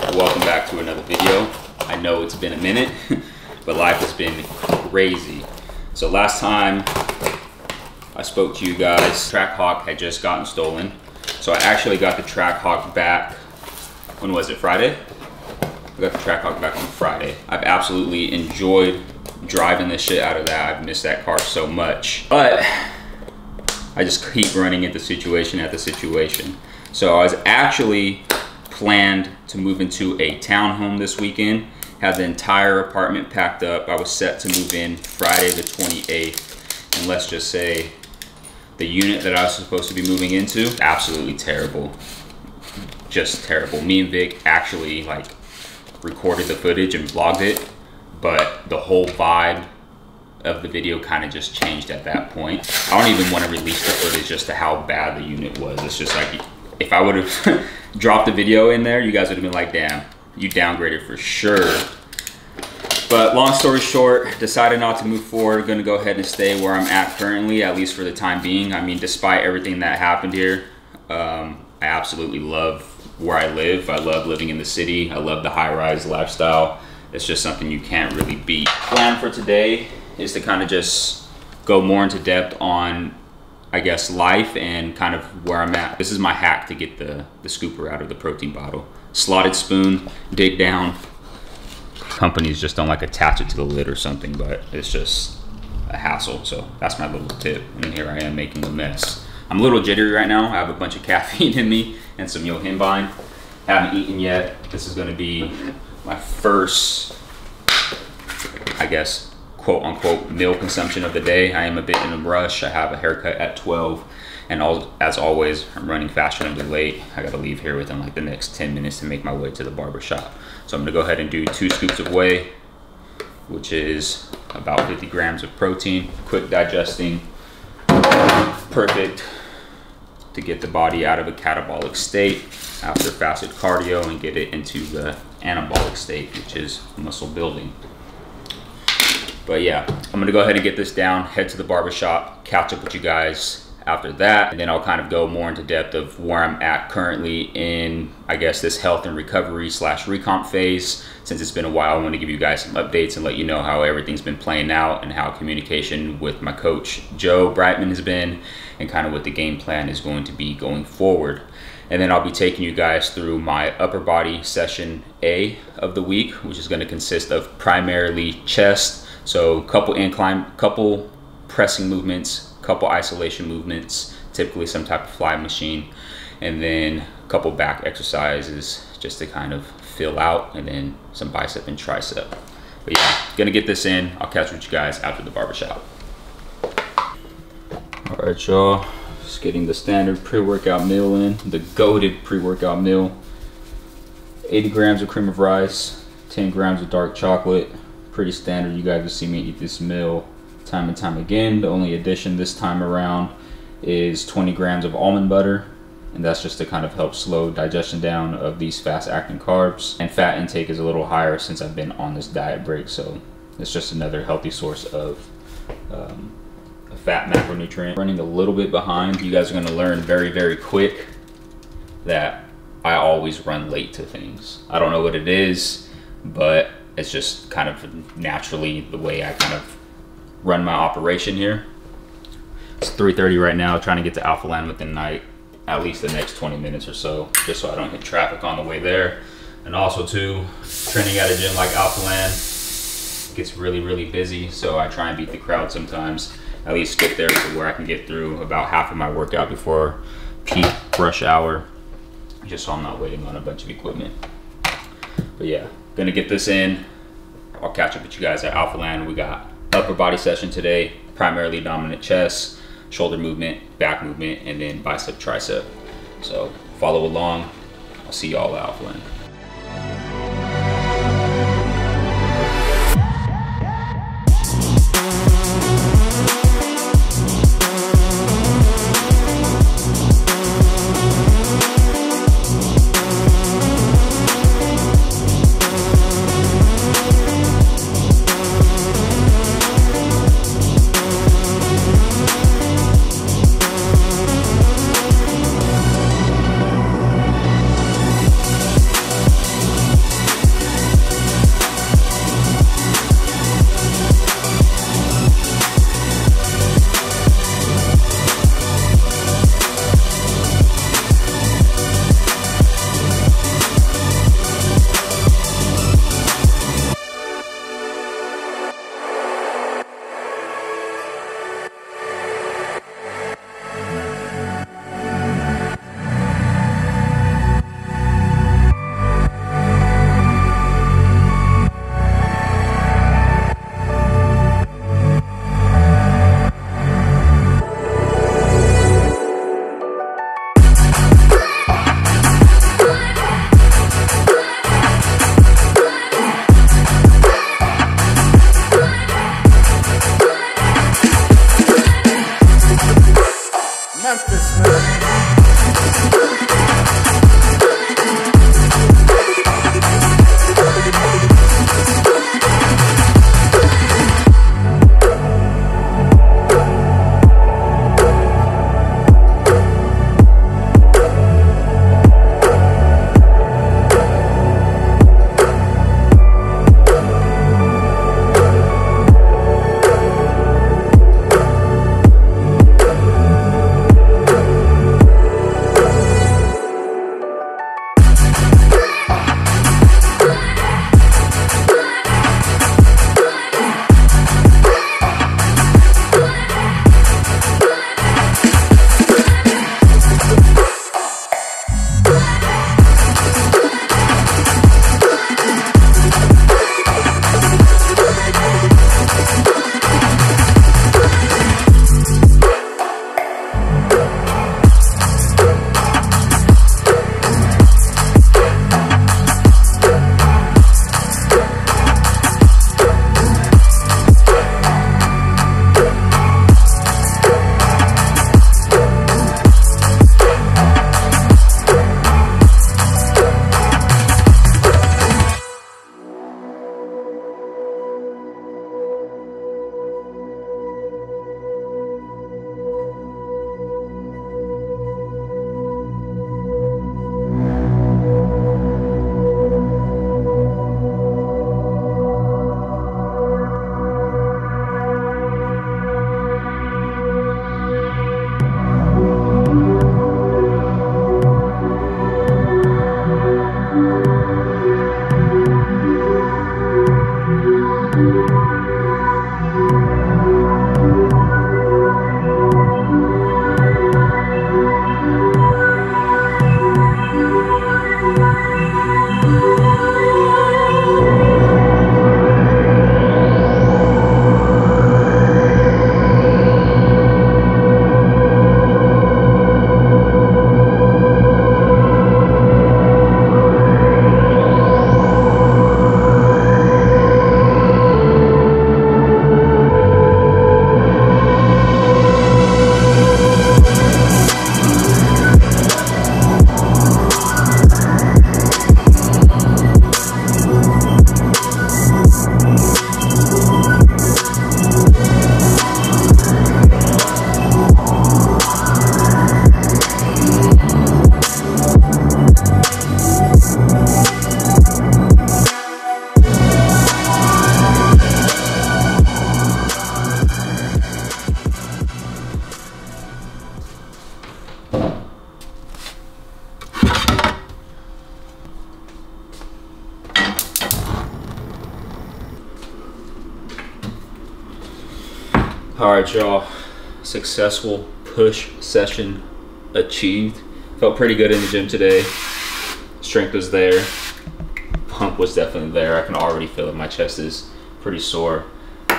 Welcome back to another video. I know it's been a minute, but life has been crazy. So last time I spoke to you guys, Trackhawk had just gotten stolen. So I actually got the Trackhawk back, when was it, Friday? I got the Trackhawk back on Friday. I've absolutely enjoyed driving the shit out of that. I've missed that car so much. But I just keep running into situation after situation. So I was actually planned to move into a townhome this weekend, had the entire apartment packed up. I was set to move in Friday the 28th. And let's just say the unit that I was supposed to be moving into, absolutely terrible. Just terrible. Me and Vic actually like recorded the footage and vlogged it, but the whole vibe of the video kind of just changed at that point. I don't even want to release the footage just to how bad the unit was. It's just like, if I would have dropped the video in there, you guys would have been like, damn, you downgraded for sure. But long story short, decided not to move forward. Gonna go ahead and stay where I'm at currently, at least for the time being. I mean, despite everything that happened here, I absolutely love where I live. I love living in the city. I love the high-rise lifestyle. It's just something you can't really beat. Plan for today is to kind of just go more into depth on, I guess, life and kind of where I'm at. This is my hack to get the scooper out of the protein bottle. Slotted spoon, dig down. Companies just don't like attach it to the lid or something, but it's just a hassle. So that's my little tip. And here I am making a mess. I'm a little jittery right now. I have a bunch of caffeine in me and some yohimbine. Haven't eaten yet. This is gonna be my first, I guess, quote unquote meal consumption of the day. I am a bit in a rush. I have a haircut at 12, and as always, I'm running faster than I'm late. I gotta leave here within like the next 10 minutes to make my way to the barber shop. So I'm gonna go ahead and do 2 scoops of whey, which is about 50 grams of protein, quick digesting, perfect to get the body out of a catabolic state after fasted cardio and get it into the anabolic state, which is muscle building. But yeah, I'm gonna go ahead and get this down, head to the barbershop, catch up with you guys after that, and then I'll kind of go more into depth of where I'm at currently in, I guess, this health and recovery / recomp phase. Since it's been a while, I want to give you guys some updates and let you know how everything's been playing out and how communication with my coach Joe Brightman has been, and kind of what the game plan is going to be going forward. And then I'll be taking you guys through my upper body session A of the week, which is going to consist of primarily chest. So couple incline, couple pressing movements, couple isolation movements, typically some type of fly machine, and then a couple back exercises just to kind of fill out, and then some bicep and tricep. But yeah, gonna get this in. I'll catch with you guys after the barbershop. All right, y'all. Just getting the standard pre-workout meal in, the goated pre-workout meal. 80 grams of cream of rice, 10 grams of dark chocolate. Pretty standard. You guys have seen me eat this meal time and time again. The only addition this time around is 20 grams of almond butter, and that's just to kind of help slow digestion down of these fast-acting carbs. And fat intake is a little higher since I've been on this diet break, so it's just another healthy source of a fat macronutrient. Running a little bit behind. You guys are going to learn very, very quick that I always run late to things. I don't know what it is, but it's just kind of naturally the way I kind of run my operation here. It's 3:30 right now, trying to get to Alpha Land within at least the next 20 minutes or so, just so I don't hit traffic on the way there. And also too, training at a gym like Alpha Land gets really, really busy, so I try and beat the crowd sometimes. At least get there to where I can get through about half of my workout before peak rush hour, just so I'm not waiting on a bunch of equipment. But yeah, gonna get this in. I'll catch up with you guys at Alpha Land. We got upper body session today, primarily dominant chest, shoulder movement, back movement, and then bicep, tricep. So follow along. I'll see y'all at Alpha Land. All right, y'all, successful push session achieved. Felt pretty good in the gym today. Strength was there, pump was definitely there. I can already feel it. My chest is pretty sore.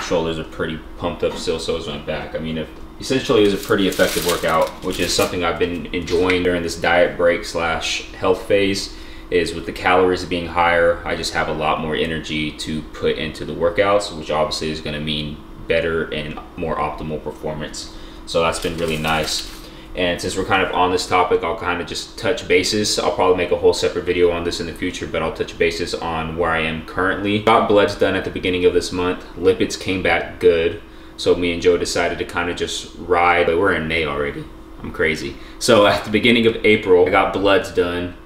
Shoulders are pretty pumped up still, so is my back. I mean, essentially it was a pretty effective workout, which is something I've been enjoying during this diet break slash health phase. Is with the calories being higher, I just have a lot more energy to put into the workouts, which obviously is going to mean better and more optimal performance. So that's been really nice. And since we're kind of on this topic, I'll kind of just touch bases. I'll probably make a whole separate video on this in the future, but I'll touch bases on where I am currently. Got bloods done at the beginning of this month. Lipids came back good. So me and Joe decided to kind of just ride, but we're in May already. I'm crazy. So at the beginning of April, I got bloods done.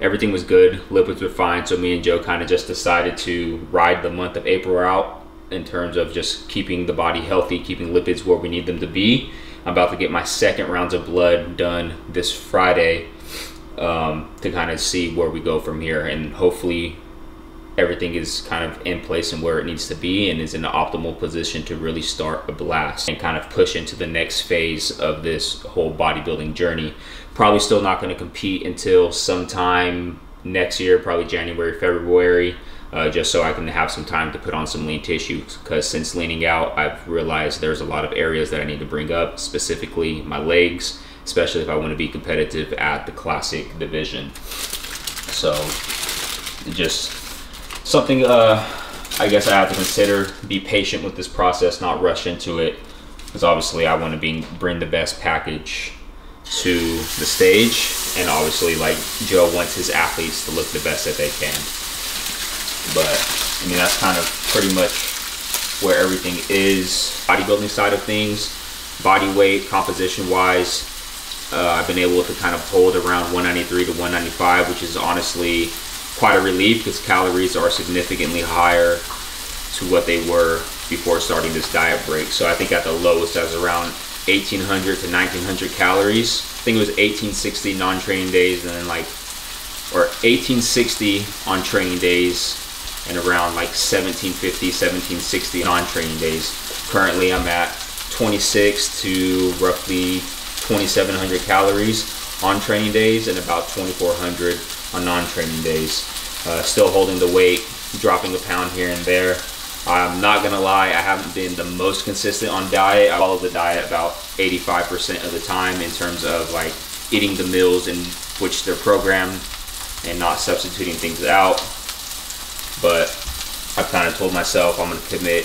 Everything was good, lipids were fine, so me and Joe kind of just decided to ride the month of April out in terms of just keeping the body healthy, keeping lipids where we need them to be. I'm about to get my second rounds of blood done this Friday to kind of see where we go from here, and hopefully everything is kind of in place and where it needs to be and is in the optimal position to really start a blast and kind of push into the next phase of this whole bodybuilding journey. Probably still not going to compete until sometime next year, probably January, February, just so I can have some time to put on some lean tissue, because since leaning out, I've realized there's a lot of areas that I need to bring up, specifically my legs, especially if I want to be competitive at the classic division. So just something I guess I have to consider. Be patient with this process, not rush into it, because obviously I want to bring the best package to the stage, and obviously like Joe wants his athletes to look the best that they can. But I mean, that's kind of pretty much where everything is. Bodybuilding side of things, body weight composition wise, I've been able to kind of hold around 193 to 195, which is honestly quite a relief because calories are significantly higher to what they were before starting this diet break. So I think at the lowest I was around 1,800 to 1,900 calories. I think it was 1,860 non-training days, and then or 1,860 on training days, and around like 1,750, 1,760 non-training days. Currently I'm at 26 to roughly 2,700 calories on training days and about 2,400 on non-training days. Still holding the weight, dropping a pound here and there. I'm not gonna lie, I haven't been the most consistent on diet. I follow the diet about 85% of the time in terms of like eating the meals in which they're programmed and not substituting things out. But I've kind of told myself I'm gonna commit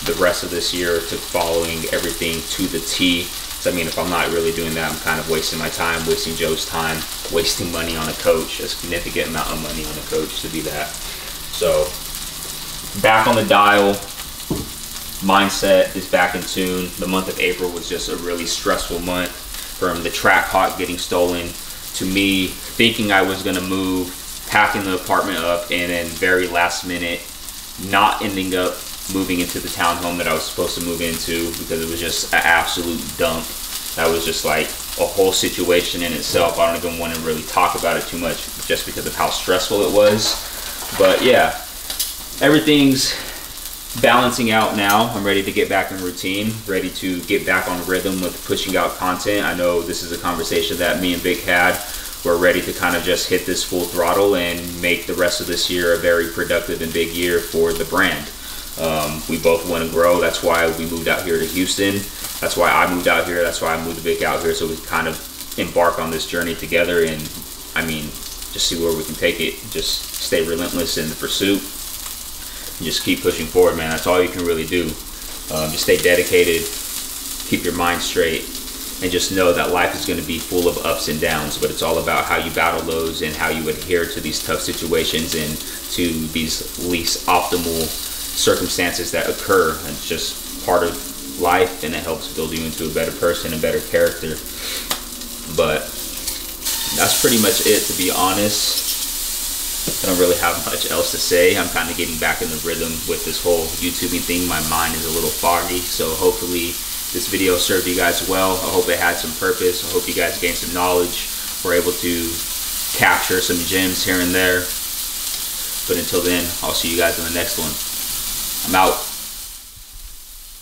the rest of this year to following everything to the T. So I mean, if I'm not really doing that, I'm kind of wasting my time, wasting Joe's time, wasting money on a coach, a significant amount of money on a coach to do that. So back on the dial, mindset is back in tune. The month of April was just a really stressful month, from the track hawk getting stolen to me thinking I was gonna move, packing the apartment up, and then very last minute not ending up moving into the townhome that I was supposed to move into because it was just an absolute dump. That was just like a whole situation in itself. I don't even want to really talk about it too much just because of how stressful it was. But yeah, everything's balancing out now. I'm ready to get back in routine, ready to get back on rhythm with pushing out content. I know this is a conversation that me and Vic had. We're ready to kind of just hit this full throttle and make the rest of this year a very productive and big year for the brand. We both want to grow. That's why we moved out here to Houston. That's why I moved out here. That's why I moved Vic out here, so we kind of embark on this journey together, and I mean, just see where we can take it. Just stay relentless in the pursuit and just keep pushing forward, man. That's all you can really do. Just stay dedicated, keep your mind straight, and just know that life is going to be full of ups and downs, but it's all about how you battle those and how you adhere to these tough situations and to these least optimal circumstances that occur. It's just part of life, and it helps build you into a better person and better character. But that's pretty much it, to be honest. I don't really have much else to say. I'm kind of getting back in the rhythm with this whole YouTubing thing. My mind is a little foggy, so hopefully this video served you guys well. I hope it had some purpose. I hope you guys gained some knowledge, were able to capture some gems here and there. But until then, I'll see you guys in the next one. I'm out.